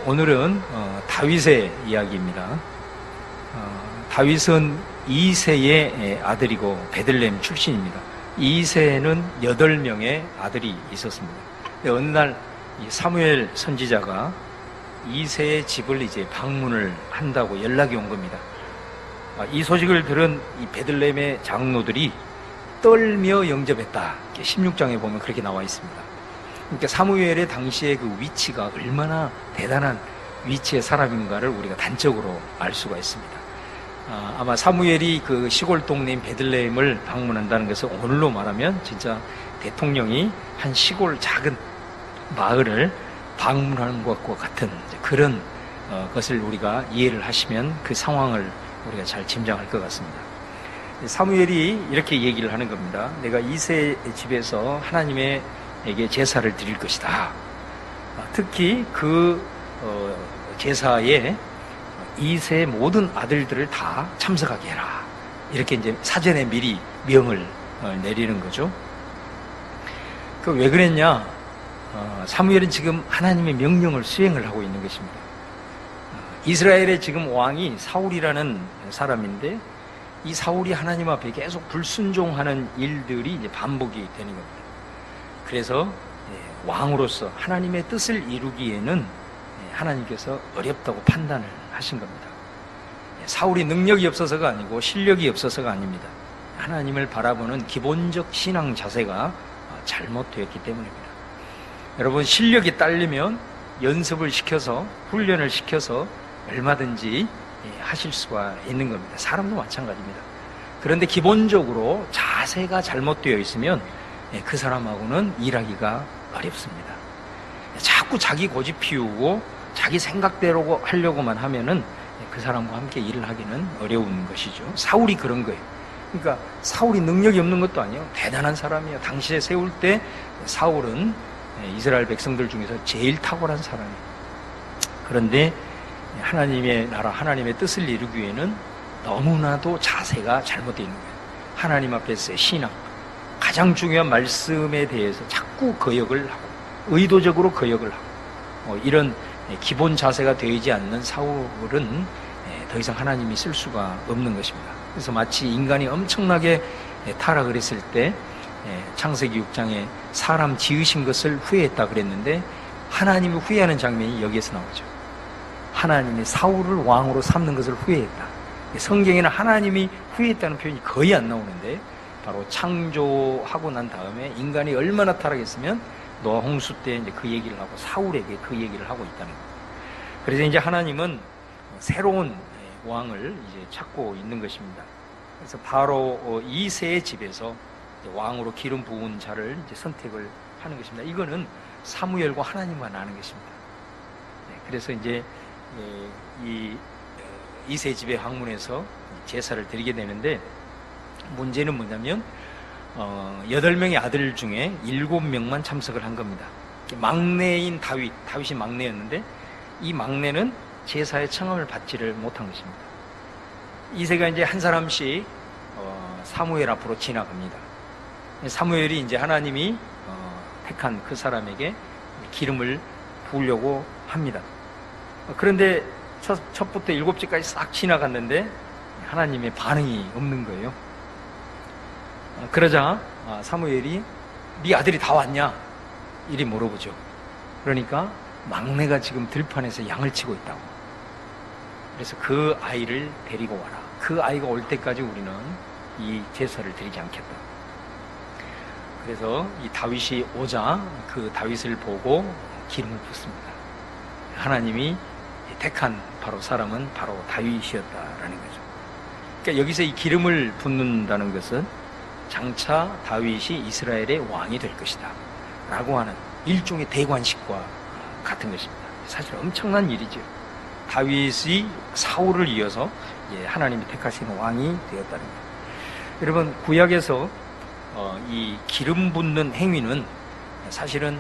오늘은 다윗의 이야기입니다. 다윗은 이새의 아들이고 베들레헴 출신입니다. 이새는 8명의 아들이 있었습니다. 어느 날 사무엘 선지자가 이새의 집을 이제 방문을 한다고 연락이 온 겁니다. 이 소식을 들은 이 베들레헴의 장로들이 떨며 영접했다. 16장에 보면 그렇게 나와 있습니다. 그러니까 사무엘의 당시의 그 위치가 얼마나 대단한 위치의 사람인가를 우리가 단적으로 알 수가 있습니다. 아마 사무엘이 그 시골 동네인 베들레헴을 방문한다는 것은 오늘로 말하면 진짜 대통령이 한 시골 작은 마을을 방문하는 것과 같은 그런 것을 우리가 이해를 하시면 그 상황을 우리가 잘 짐작할 것 같습니다. 사무엘이 이렇게 얘기를 하는 겁니다. 내가 이새의 집에서 하나님에게 제사를 드릴 것이다. 특히 그 제사에 이새의 모든 아들들을 다 참석하게 해라. 이렇게 이제 사전에 미리 명을 내리는 거죠. 그 왜 그랬냐? 사무엘은 지금 하나님의 명령을 수행을 하고 있는 것입니다. 이스라엘의 지금 왕이 사울이라는 사람인데 이 사울이 하나님 앞에 계속 불순종하는 일들이 이제 반복이 되는 겁니다. 그래서 왕으로서 하나님의 뜻을 이루기에는 하나님께서 어렵다고 판단을 하신 겁니다. 사울이 능력이 없어서가 아니고 실력이 없어서가 아닙니다. 하나님을 바라보는 기본적 신앙 자세가 잘못되었기 때문입니다. 여러분, 실력이 딸리면 연습을 시켜서 훈련을 시켜서 얼마든지 하실 수가 있는 겁니다. 사람도 마찬가지입니다. 그런데 기본적으로 자세가 잘못되어 있으면 그 사람하고는 일하기가 어렵습니다. 자꾸 자기 고집 피우고 자기 생각대로 하려고만 하면은 그 사람과 함께 일을 하기는 어려운 것이죠. 사울이 그런 거예요. 그러니까 사울이 능력이 없는 것도 아니에요. 대단한 사람이에요. 당시에 세울 때 사울은 이스라엘 백성들 중에서 제일 탁월한 사람이에요. 그런데 하나님의 나라, 하나님의 뜻을 이루기 위해는 너무나도 자세가 잘못되어 있는 거예요. 하나님 앞에서의 신앙, 가장 중요한 말씀에 대해서 자꾸 거역을 하고 의도적으로 거역을 하고 이런 기본 자세가 되지 않는 사울은 더 이상 하나님이 쓸 수가 없는 것입니다. 그래서 마치 인간이 엄청나게 타락을 했을 때 창세기 6장에 사람 지으신 것을 후회했다 그랬는데 하나님이 후회하는 장면이 여기에서 나오죠. 하나님이 사울을 왕으로 삼는 것을 후회했다. 성경에는 하나님이 후회했다는 표현이 거의 안 나오는데 바로 창조하고 난 다음에 인간이 얼마나 타락했으면 노아 홍수 때 이제 그 얘기를 하고 사울에게 그 얘기를 하고 있다는 겁니다. 그래서 이제 하나님은 새로운 왕을 이제 찾고 있는 것입니다. 그래서 바로 이새의 집에서 왕으로 기름 부은 자를 이제 선택을 하는 것입니다. 이거는 사무엘과 하나님과 나는 것입니다. 그래서 이제 이새 집에 방문해서 제사를 드리게 되는데 문제는 뭐냐면 8명의 아들 중에 7명만 참석을 한 겁니다. 막내인 다윗이 막내였는데 이 막내는 제사의 청함을 받지를 못한 것입니다. 이새가 이제 한 사람씩 사무엘 앞으로 지나갑니다. 사무엘이 이제 하나님이 택한 그 사람에게 기름을 부으려고 합니다. 그런데 첫부터 7째까지 싹 지나갔는데 하나님의 반응이 없는 거예요. 그러자 사무엘이 네 아들이 다 왔냐? 이리 물어보죠. 그러니까 막내가 지금 들판에서 양을 치고 있다고. 그래서 그 아이를 데리고 와라. 그 아이가 올 때까지 우리는 이 제사를 드리지 않겠다. 그래서 이 다윗이 오자 그 다윗을 보고 기름을 붓습니다. 하나님이 택한 바로 사람은 바로 다윗이었다라는 거죠. 그러니까 여기서 이 기름을 붓는다는 것은 장차 다윗이 이스라엘의 왕이 될 것이다 라고 하는 일종의 대관식과 같은 것입니다. 사실 엄청난 일이죠. 다윗이 사울을 이어서 하나님이 택하시는 왕이 되었다는 거예요. 여러분, 구약에서 이 기름 붓는 행위는 사실은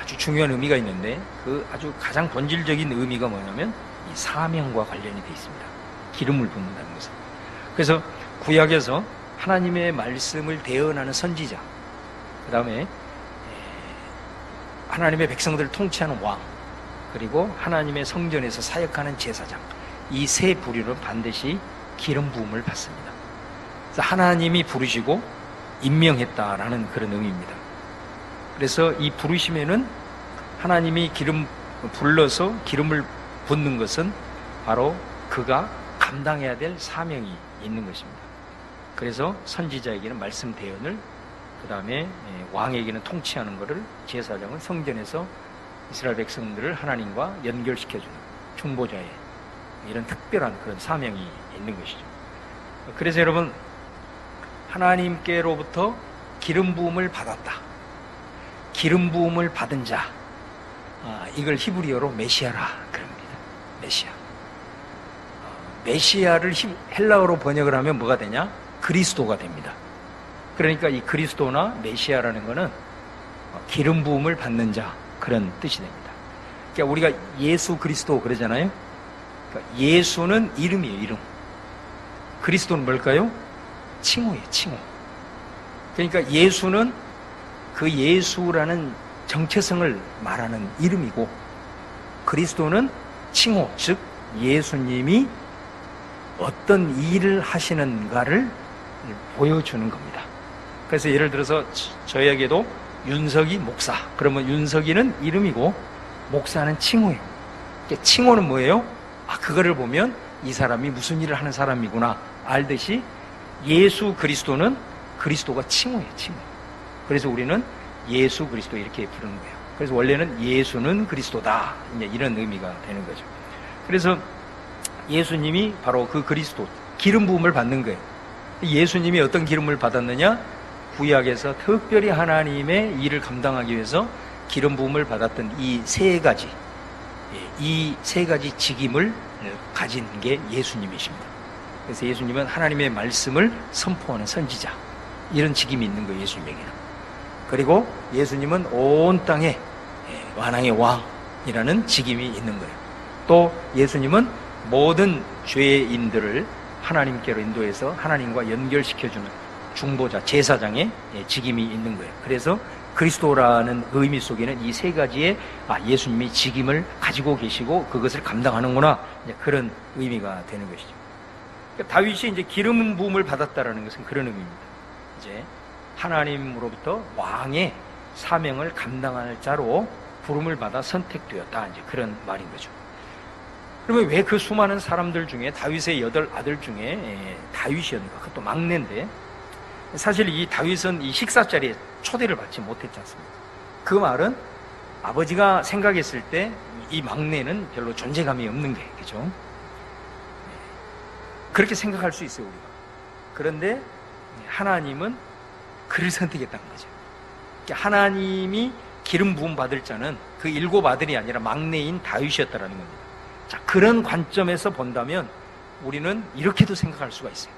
아주 중요한 의미가 있는데 그 아주 가장 본질적인 의미가 뭐냐면 이 사명과 관련이 되어 있습니다. 기름을 붓는다는 것은. 그래서 구약에서 하나님의 말씀을 대언하는 선지자, 그 다음에 하나님의 백성들을 통치하는 왕, 그리고 하나님의 성전에서 사역하는 제사장, 이 세 부류는 반드시 기름 부음을 받습니다. 그래서 하나님이 부르시고 임명했다라는 그런 의미입니다. 그래서 이 부르심에는 하나님이 불러서 기름을 붓는 것은 바로 그가 감당해야 될 사명이 있는 것입니다. 그래서 선지자에게는 말씀 대언을, 그 다음에 왕에게는 통치하는 것을, 제사장은 성전에서 이스라엘 백성들을 하나님과 연결시켜주는 중보자의 이런 특별한 그런 사명이 있는 것이죠. 그래서 여러분, 하나님께로부터 기름 부음을 받았다, 기름 부음을 받은 자, 이걸 히브리어로 메시아라 그럽니다. 메시아. 메시아를 헬라어로 번역을 하면 뭐가 되냐? 그리스도가 됩니다. 그러니까 이 그리스도나 메시아라는 것은 기름 부음을 받는 자, 그런 뜻이 됩니다. 그러니까 우리가 예수 그리스도 그러잖아요. 그러니까 예수는 이름이에요, 이름. 그리스도는 뭘까요? 칭호예요, 칭호. 그러니까 예수는 그 예수라는 정체성을 말하는 이름이고, 그리스도는 칭호, 즉 예수님이 어떤 일을 하시는가를 보여주는 겁니다. 그래서 예를 들어서 저에게도 윤석이 목사, 그러면 윤석이는 이름이고 목사는 칭호예요. 그러니까 칭호는 뭐예요? 그거를 보면 이 사람이 무슨 일을 하는 사람이구나 알듯이, 예수 그리스도는 그리스도가 칭호예요, 칭호. 그래서 우리는 예수 그리스도 이렇게 부르는 거예요. 그래서 원래는 예수는 그리스도다, 이제 이런 의미가 되는 거죠. 그래서 예수님이 바로 그 그리스도, 기름 부음을 받는 거예요. 예수님이 어떤 기름을 받았느냐? 구약에서 특별히 하나님의 일을 감당하기 위해서 기름 부음을 받았던 이 세 가지 직임을 가진 게 예수님이십니다. 그래서 예수님은 하나님의 말씀을 선포하는 선지자, 이런 직임이 있는 거예요, 예수님에게는. 그리고 예수님은 온 땅에 만왕의 왕이라는 직임이 있는 거예요. 또 예수님은 모든 죄인들을 하나님께로 인도해서 하나님과 연결시켜주는 중보자, 제사장의 직임이 있는 거예요. 그래서 그리스도라는 의미 속에는 이 세 가지의 예수님이 직임을 가지고 계시고 그것을 감당하는구나, 그런 의미가 되는 것이죠. 그러니까 다윗이 이제 기름 부음을 받았다라는 것은 그런 의미입니다. 이제 하나님으로부터 왕의 사명을 감당할 자로 부름을 받아 선택되었다, 이제 그런 말인 거죠. 그러면 왜 그 수많은 사람들 중에 다윗의 8 아들 중에 다윗이었는가? 그것도 막내인데, 사실 이 다윗은 이 식사 자리에 초대를 받지 못했지 않습니까? 그 말은 아버지가 생각했을 때 이 막내는 별로 존재감이 없는 게, 그죠? 그렇게 생각할 수 있어요, 우리가. 그런데 하나님은 그를 선택했다는 거죠. 하나님이 기름 부음 받을 자는 그 7 아들이 아니라 막내인 다윗이었다라는 겁니다. 자, 그런 관점에서 본다면 우리는 이렇게도 생각할 수가 있어요.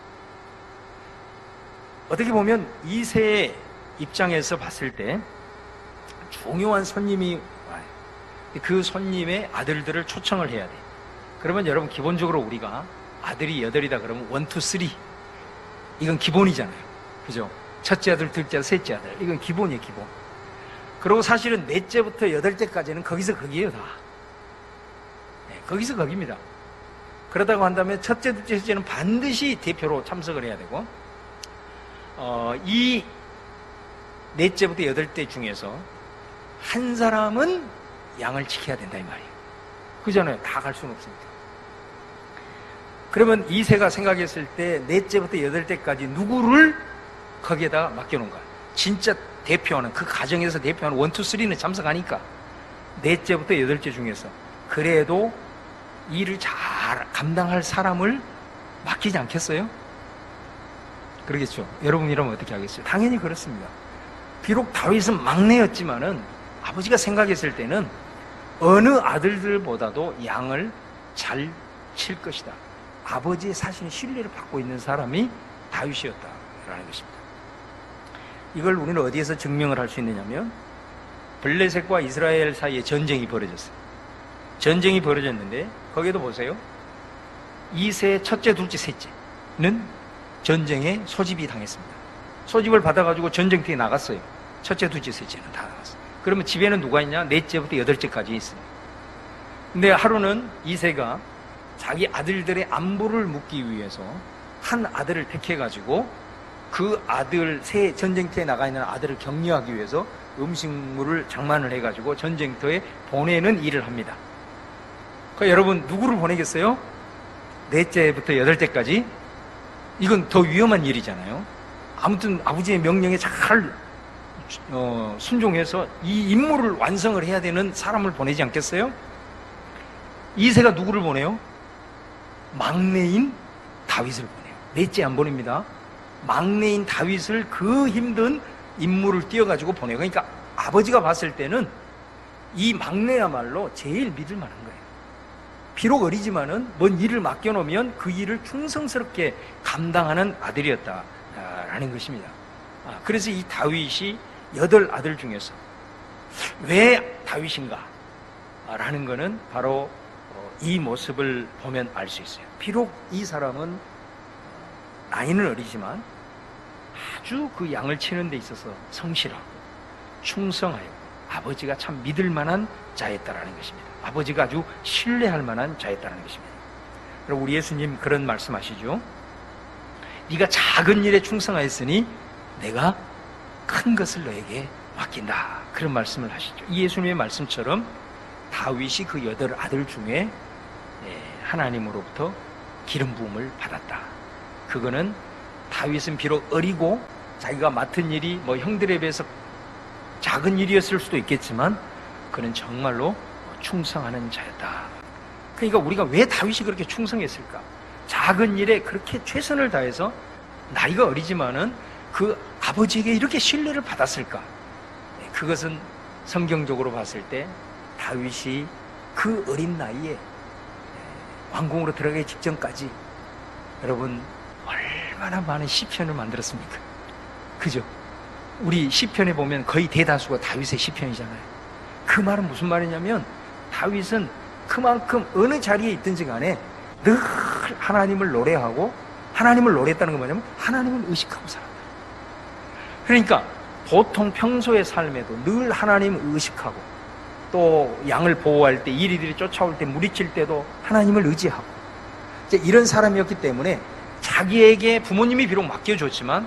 어떻게 보면 이세의 입장에서 봤을 때 중요한 손님이 와요. 그 손님의 아들들을 초청을 해야 돼. 그러면 여러분, 기본적으로 우리가 아들이 8이다 그러면 1, 2, 3, 이건 기본이잖아요, 그죠? 첫째 아들, 둘째 아들, 셋째 아들, 이건 기본이에요, 기본. 그리고 사실은 넷째부터 8째까지는 거기서 거기에요, 다. 거기서 거기입니다. 그러다고 한다면 첫째, 둘째, 셋째는 반드시 대표로 참석을 해야 되고, 이 넷째부터 8째 중에서 한 사람은 양을 지켜야 된다, 이 말이에요. 그잖아요. 다 갈 수는 없으니까. 그러면 이세가 생각했을 때 넷째부터 8째까지 누구를 거기에다가 맡겨놓은 거야. 진짜 대표하는, 그 가정에서 대표하는 1, 2, 3는 참석하니까 넷째부터 8째 중에서 그래도 일을 잘 감당할 사람을 맡기지 않겠어요? 그러겠죠. 여러분이라면 어떻게 하겠어요? 당연히 그렇습니다. 비록 다윗은 막내였지만은 아버지가 생각했을 때는 어느 아들들보다도 양을 잘 칠 것이다, 아버지의 사실 신뢰를 받고 있는 사람이 다윗이었다라는 것입니다. 이걸 우리는 어디에서 증명을 할 수 있느냐면, 블레셋과 이스라엘 사이에 전쟁이 벌어졌어요. 전쟁이 벌어졌는데 거기에도 보세요. 이세 첫째, 둘째, 셋째는 전쟁에 소집이 당했습니다. 소집을 받아가지고 전쟁터에 나갔어요. 첫째, 둘째, 셋째는 다 나갔어요. 그러면 집에는 누가 있냐? 넷째부터 8째까지 있습니다. 근데 하루는 이새가 자기 아들들의 안부를 묻기 위해서 한 아들을 택해가지고 그 아들, 새 전쟁터에 나가 있는 아들을 격려하기 위해서 음식물을 장만을 해가지고 전쟁터에 보내는 일을 합니다. 그러니까 여러분, 누구를 보내겠어요? 넷째부터 8대까지? 이건 더 위험한 일이잖아요. 아무튼 아버지의 명령에 잘 순종해서 이 임무를 완성을 해야 되는 사람을 보내지 않겠어요? 이새가 누구를 보내요? 막내인 다윗을 보내요. 넷째 안 보냅니다. 막내인 다윗을 그 힘든 임무를 띄워가지고 보내요. 그러니까 아버지가 봤을 때는 이 막내야말로 제일 믿을 만한 거예요. 비록 어리지만은 뭔 일을 맡겨놓으면 그 일을 충성스럽게 감당하는 아들이었다라는 것입니다. 그래서 이 다윗이 8아들 중에서 왜 다윗인가? 라는 것은 바로 이 모습을 보면 알 수 있어요. 비록 이 사람은 나이는 어리지만 아주 그 양을 치는 데 있어서 성실하고 충성하여 아버지가 참 믿을 만한 자였다라는 것입니다. 아버지가 아주 신뢰할 만한 자였다는 것입니다. 그리고 우리 예수님 그런 말씀하시죠. 네가 작은 일에 충성하였으니 내가 큰 것을 너에게 맡긴다. 그런 말씀을 하시죠. 이 예수님의 말씀처럼 다윗이 그 8아들 중에 하나님으로부터 기름 부음을 받았다. 그거는 다윗은 비록 어리고 자기가 맡은 일이 뭐 형들에 비해서 작은 일이었을 수도 있겠지만 그는 정말로 충성하는 자였다. 그러니까 우리가 왜 다윗이 그렇게 충성했을까? 작은 일에 그렇게 최선을 다해서 나이가 어리지만은 그 아버지에게 이렇게 신뢰를 받았을까? 그것은 성경적으로 봤을 때 다윗이 그 어린 나이에 왕궁으로 들어가기 직전까지 여러분 얼마나 많은 시편을 만들었습니까? 그죠? 우리 시편에 보면 거의 대다수가 다윗의 시편이잖아요. 그 말은 무슨 말이냐면 다윗은 그만큼 어느 자리에 있든지 간에 늘 하나님을 노래하고, 하나님을 노래했다는 건 뭐냐면 하나님을 의식하고 살았다. 그러니까 보통 평소의 삶에도 늘 하나님을 의식하고, 또 양을 보호할 때, 이리들이 쫓아올 때, 무리칠 때도 하나님을 의지하고, 이제 이런 사람이었기 때문에 자기에게 부모님이 비록 맡겨줬지만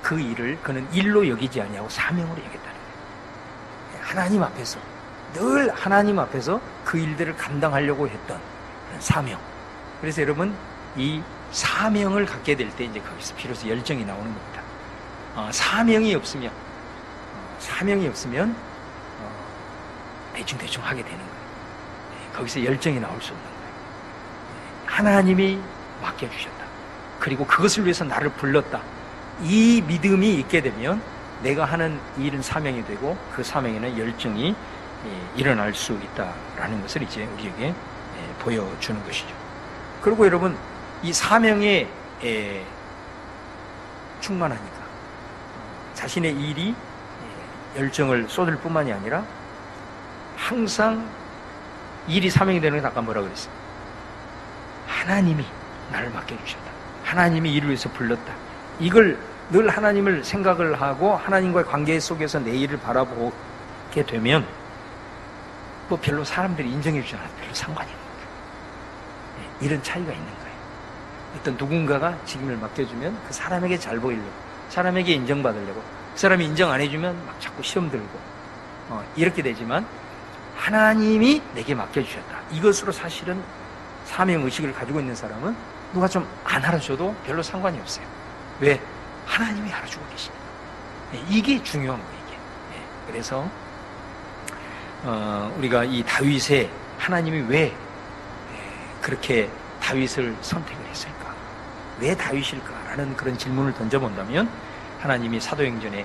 그 일을 그는 일로 여기지 아니하고 사명으로 여겼다는 거예요. 하나님 앞에서, 늘 하나님 앞에서 그 일들을 감당하려고 했던 사명. 그래서 여러분, 이 사명을 갖게 될 때 이제 거기서 비로소 열정이 나오는 겁니다. 사명이 없으면 대충 하게 되는 거예요. 거기서 열정이 나올 수 없는 거예요. 하나님이 맡겨주셨다. 그리고 그것을 위해서 나를 불렀다. 이 믿음이 있게 되면 내가 하는 일은 사명이 되고 그 사명에는 열정이 일어날 수 있다라는 것을 이제 우리에게 보여주는 것이죠. 그리고 여러분, 이 사명에 충만하니까 자신의 일이 열정을 쏟을 뿐만이 아니라 항상 일이 사명이 되는 게 아까 뭐라 그랬어요? 하나님이 나를 맡겨주셨다. 하나님이 일을 위해서 불렀다. 이걸 늘 하나님을 생각을 하고 하나님과의 관계 속에서 내 일을 바라보게 되면 뭐 별로 사람들이 인정해 주지 않아도 별로 상관이 없는 거예요. 이런 차이가 있는 거예요. 어떤 누군가가 책임을 맡겨주면 그 사람에게 잘 보이려고, 사람에게 인정받으려고, 그 사람이 인정 안 해주면 막 자꾸 시험 들고 이렇게 되지만 하나님이 내게 맡겨주셨다. 이것으로 사실은 사명의식을 가지고 있는 사람은 누가 좀 안 알아줘도 별로 상관이 없어요. 왜? 하나님이 알아주고 계시니까. 이게 중요한 거예요, 이게. 그래서 우리가 이 다윗의 하나님이 왜 그렇게 다윗을 선택을 했을까? 왜 다윗일까? 라는 그런 질문을 던져본다면 하나님이 사도행전에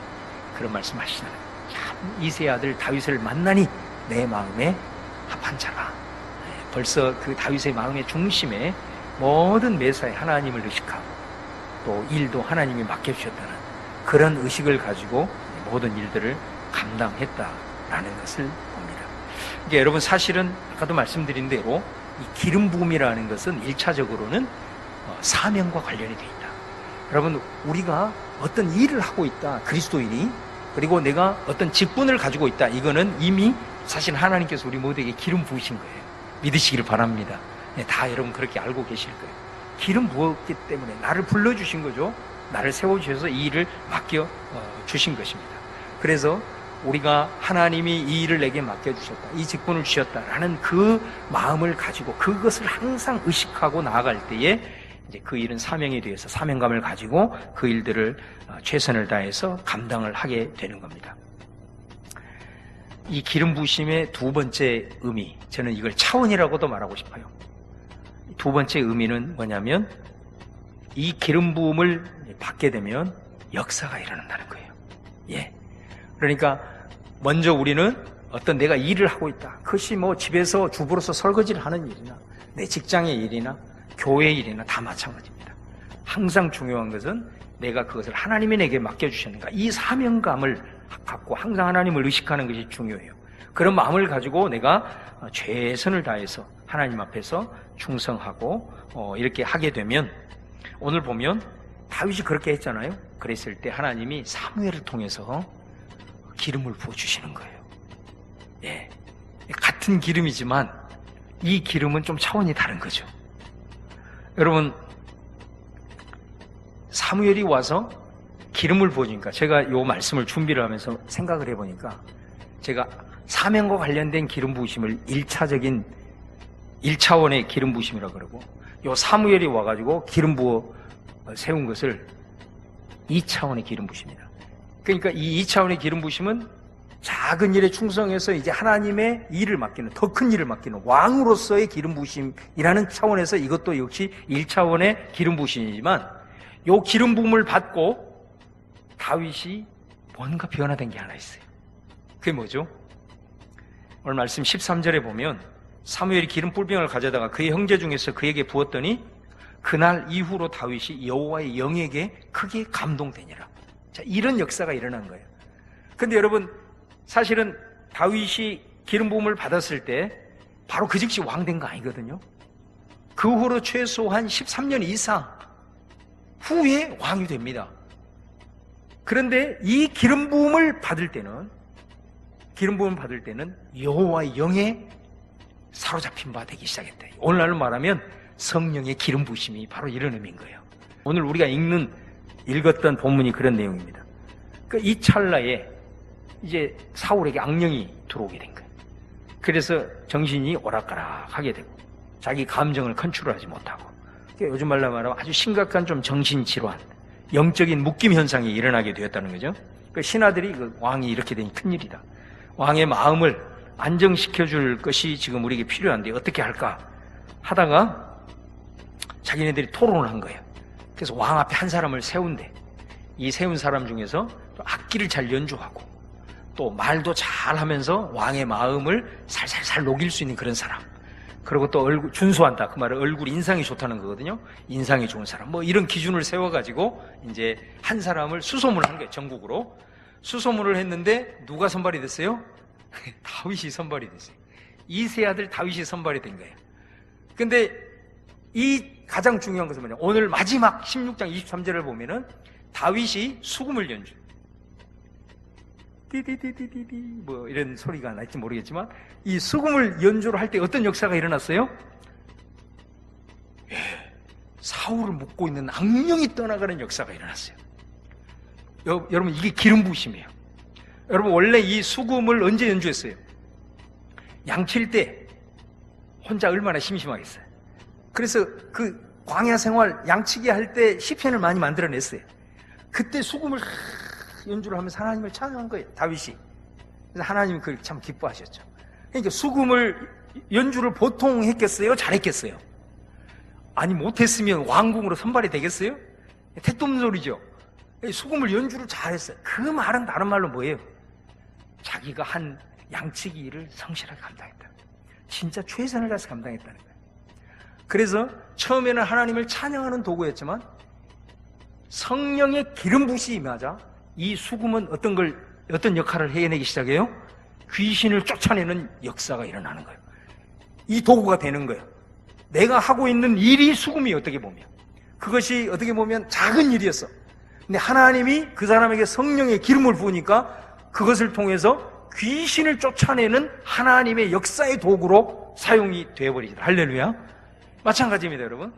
그런 말씀 하시잖아요. 참 이새의 아들 다윗을 만나니 내 마음에 합한 자라. 벌써 그 다윗의 마음의 중심에 모든 매사에 하나님을 의식하고 또 일도 하나님이 맡겨주셨다는 그런 의식을 가지고 모든 일들을 감당했다라는 것을 봅니다. 이게 여러분, 사실은 아까도 말씀드린 대로 이 기름 부음이라는 것은 1차적으로는 사명과 관련이 되어 있다. 여러분, 우리가 어떤 일을 하고 있다, 그리스도인이, 그리고 내가 어떤 직분을 가지고 있다, 이거는 이미 사실 하나님께서 우리 모두에게 기름 부으신 거예요. 믿으시기를 바랍니다. 다 여러분 그렇게 알고 계실 거예요. 기름 부었기 때문에 나를 불러주신 거죠. 나를 세워주셔서 이 일을 맡겨 주신 것입니다. 그래서 우리가 하나님이 이 일을 내게 맡겨주셨다, 이 직분을 주셨다라는 그 마음을 가지고 그것을 항상 의식하고 나아갈 때에 이제 그 일은 사명에 대해서 사명감을 가지고 그 일들을 최선을 다해서 감당을 하게 되는 겁니다. 이 기름 부으심의 두 번째 의미, 저는 이걸 차원이라고도 말하고 싶어요. 두 번째 의미는 뭐냐면 이 기름 부음을 받게 되면 역사가 일어난다는 거예요. 예. 그러니까 먼저 우리는 어떤 내가 일을 하고 있다. 그것이 뭐 집에서 주부로서 설거지를 하는 일이나 내 직장의 일이나 교회 일이나 다 마찬가지입니다. 항상 중요한 것은 내가 그것을 하나님이 내게 맡겨주셨는가, 이 사명감을 갖고 항상 하나님을 의식하는 것이 중요해요. 그런 마음을 가지고 내가 최선을 다해서 하나님 앞에서 충성하고 이렇게 하게 되면, 오늘 보면 다윗이 그렇게 했잖아요. 그랬을 때 하나님이 사무엘을 통해서 기름을 부어주시는 거예요. 예. 같은 기름이지만 이 기름은 좀 차원이 다른 거죠. 여러분, 사무엘이 와서 기름을 부어주니까, 제가 이 말씀을 준비를 하면서 생각을 해보니까 제가 사명과 관련된 기름 부으심을 1차원의 기름 부으심이라고 그러고, 요 사무엘이 와가지고 기름 부어 세운 것을 2차원의 기름 부으심이다. 그러니까 이 2차원의 기름 부으심은 작은 일에 충성해서 이제 하나님의 일을 맡기는, 더 큰 일을 맡기는 왕으로서의 기름 부으심이라는 차원에서 이것도 역시 1차원의 기름 부으심이지만, 요 기름 부음을 받고 다윗이 뭔가 변화된 게 하나 있어요. 그게 뭐죠? 오늘 말씀 13절에 보면 사무엘이 기름 뿔병을 가져다가 그의 형제 중에서 그에게 부었더니 그날 이후로 다윗이 여호와의 영에게 크게 감동되니라. 자, 이런 역사가 일어난 거예요. 근데 여러분, 사실은 다윗이 기름 부음을 받았을 때 바로 그 즉시 왕 된 거 아니거든요. 그 후로 최소한 13년 이상 후에 왕이 됩니다. 그런데 이 기름 부음을 받을 때는 여호와의 영에 사로잡힌 바 되기 시작했다. 오늘날로 말하면 성령의 기름 부으심이 바로 이런 의미인 거예요. 오늘 우리가 읽었던 본문이 그런 내용입니다. 그러니까 이 찰나에 이제 사울에게 악령이 들어오게 된 거예요. 그래서 정신이 오락가락하게 되고 자기 감정을 컨트롤하지 못하고, 그러니까 요즘 말로 말하면 아주 심각한 좀 정신질환, 영적인 묶임 현상이 일어나게 되었다는 거죠. 그 신하들이 왕이 이렇게 되니 큰일이다, 왕의 마음을 안정시켜줄 것이 지금 우리에게 필요한데 어떻게 할까 하다가 자기네들이 토론을 한 거예요. 그래서 왕 앞에 한 사람을 세운대. 이 세운 사람 중에서 악기를 잘 연주하고 또 말도 잘 하면서 왕의 마음을 살살살 녹일 수 있는 그런 사람, 그리고 또 얼굴 준수한다, 그 말은 얼굴 인상이 좋다는 거거든요. 인상이 좋은 사람, 뭐 이런 기준을 세워가지고 이제 한 사람을 수소문을 한 거예요. 전국으로 수소문을 했는데 누가 선발이 됐어요? 다윗이 선발이 됐어요. 이세 아들 다윗이 선발이 된 거예요. 근데 이 가장 중요한 것은 뭐냐, 오늘 마지막 16장 23절을 보면은 다윗이 수금을 연주, 띠디디디디디 뭐 이런 소리가 날지 모르겠지만 이 수금을 연주를 할 때 어떤 역사가 일어났어요? 예, 사울을 묶고 있는 악령이 떠나가는 역사가 일어났어요. 여러분, 이게 기름 부으심이에요. 여러분, 원래 이 수금을 언제 연주했어요? 양칠 때 혼자 얼마나 심심하겠어요. 그래서 그 광야 생활 양치기 할 때 시편을 많이 만들어냈어요. 그때 수금을 연주를 하면서 하나님을 찬양한 거예요, 다윗이. 그래서 하나님이 그걸 참 기뻐하셨죠. 그러니까 수금을 연주를 보통 했겠어요? 잘했겠어요? 아니, 못했으면 왕궁으로 선발이 되겠어요? 택도 없는 소리죠. 수금을 연주를 잘했어요. 그 말은 다른 말로 뭐예요? 자기가 한 양치기 일을 성실하게 감당했다, 진짜 최선을 다해서 감당했다는 거예요. 그래서 처음에는 하나님을 찬양하는 도구였지만 성령의 기름 부으심이 임하자 이 수금은 어떤 역할을 해내기 시작해요? 귀신을 쫓아내는 역사가 일어나는 거예요. 이 도구가 되는 거예요. 내가 하고 있는 일이 수금이 어떻게 보면, 그것이 어떻게 보면 작은 일이었어. 근데 하나님이 그 사람에게 성령의 기름을 부으니까 그것을 통해서 귀신을 쫓아내는 하나님의 역사의 도구로 사용이 되어버리죠. 할렐루야. 마찬가지입니다, 여러분.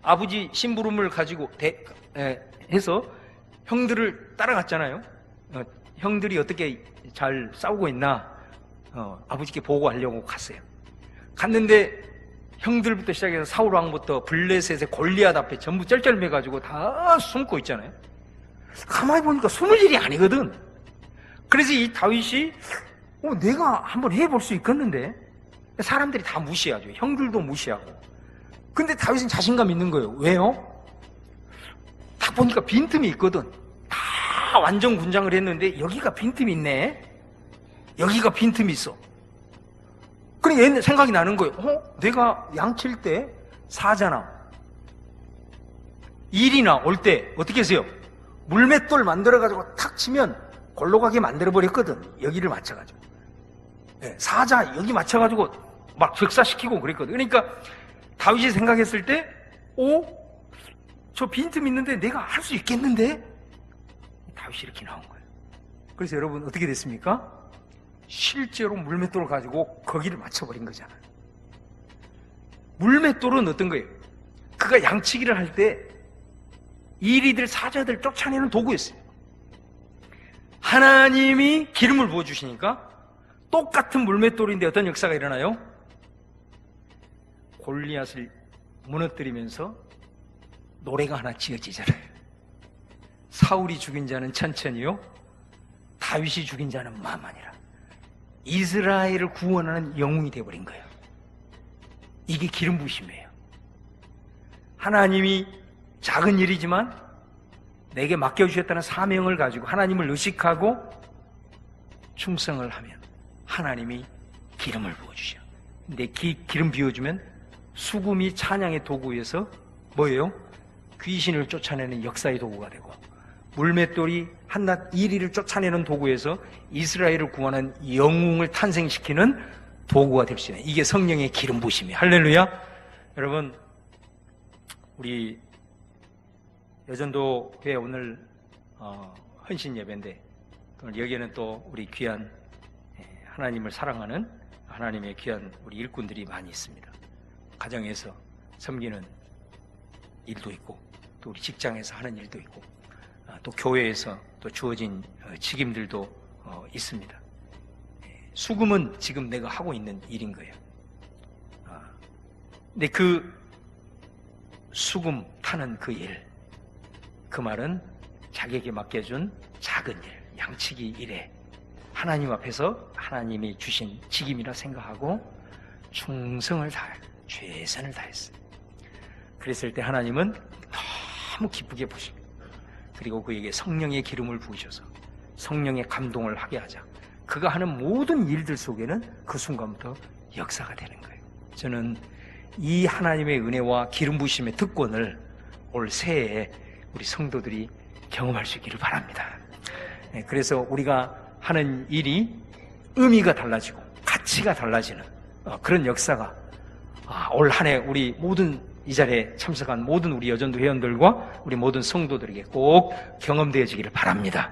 아버지 심부름을 가지고 해서 형들을 따라갔잖아요. 형들이 어떻게 잘 싸우고 있나 아버지께 보고하려고 갔어요. 갔는데 형들부터 시작해서 사울 왕부터 블레셋의 골리앗 앞에 전부 쩔쩔매가지고 다 숨고 있잖아요. 가만히 보니까 숨을 일이 아니거든. 그래서 이 다윗이 내가 한번 해볼 수 있겠는데, 사람들이 다 무시하죠. 형들도 무시하고. 근데 다윗은 자신감 있는 거예요. 왜요? 딱 보니까 빈틈이 있거든. 다 완전 군장을 했는데 여기가 빈틈이 있네. 여기가 빈틈이 있어. 그러니까 얘는 생각이 나는 거예요. 내가 양칠 때 사자나 일이나 올 때 어떻게 했어요? 물맷돌 만들어가지고 탁 치면 골로 가게 만들어버렸거든. 여기를 맞춰가지고. 사자 여기 맞춰가지고 막 적사시키고 그랬거든. 그러니까 다윗이 생각했을 때 저 빈틈 있는데 내가 할 수 있겠는데? 다윗이 이렇게 나온 거예요. 그래서 여러분 어떻게 됐습니까? 실제로 물맷돌을 가지고 거기를 맞춰버린 거잖아요. 물맷돌은 어떤 거예요? 그가 양치기를 할 때 이리들 사자들 쫓아내는 도구였어요. 하나님이 기름을 부어주시니까 똑같은 물맷돌인데 어떤 역사가 일어나요? 골리앗을 무너뜨리면서 노래가 하나 지어지잖아요. 사울이 죽인 자는 천천히요, 다윗이 죽인 자는 만만이라. 이스라엘을 구원하는 영웅이 되어버린 거예요. 이게 기름 부으심이에요. 하나님이 작은 일이지만 내게 맡겨주셨다는 사명을 가지고 하나님을 의식하고 충성을 하면 하나님이 기름을 부어주셔. 근데 기름 비워주면 수금이 찬양의 도구에서 뭐예요? 귀신을 쫓아내는 역사의 도구가 되고, 물맷돌이 한낱 이리를 쫓아내는 도구에서 이스라엘을 구원한 영웅을 탄생시키는 도구가 될 수 있는, 이게 성령의 기름 부으심이에요. 할렐루야. 여러분, 우리 여전도 교회 오늘 헌신 예배인데, 여기에는 또 우리 귀한 하나님을 사랑하는 하나님의 귀한 우리 일꾼들이 많이 있습니다. 가정에서 섬기는 일도 있고, 또 우리 직장에서 하는 일도 있고, 또 교회에서 또 주어진 책임들도 있습니다. 수금은 지금 내가 하고 있는 일인 거예요. 근데 그 수금 타는 그 일, 그 말은 자기에게 맡겨준 작은 일, 양치기 일에 하나님 앞에서 하나님이 주신 직임이라 생각하고 충성을 다해 최선을 다했어요. 그랬을 때 하나님은 너무 기쁘게 보십니다. 그리고 그에게 성령의 기름을 부으셔서 성령의 감동을 하게 하자. 그가 하는 모든 일들 속에는 그 순간부터 역사가 되는 거예요. 저는 이 하나님의 은혜와 기름 부으심의 특권을 올 새해에 우리 성도들이 경험할 수 있기를 바랍니다. 그래서 우리가 하는 일이 의미가 달라지고 가치가 달라지는 그런 역사가 올 한 해 우리 모든 이 자리에 참석한 모든 우리 여전도 회원들과 우리 모든 성도들에게 꼭 경험되어지기를 바랍니다.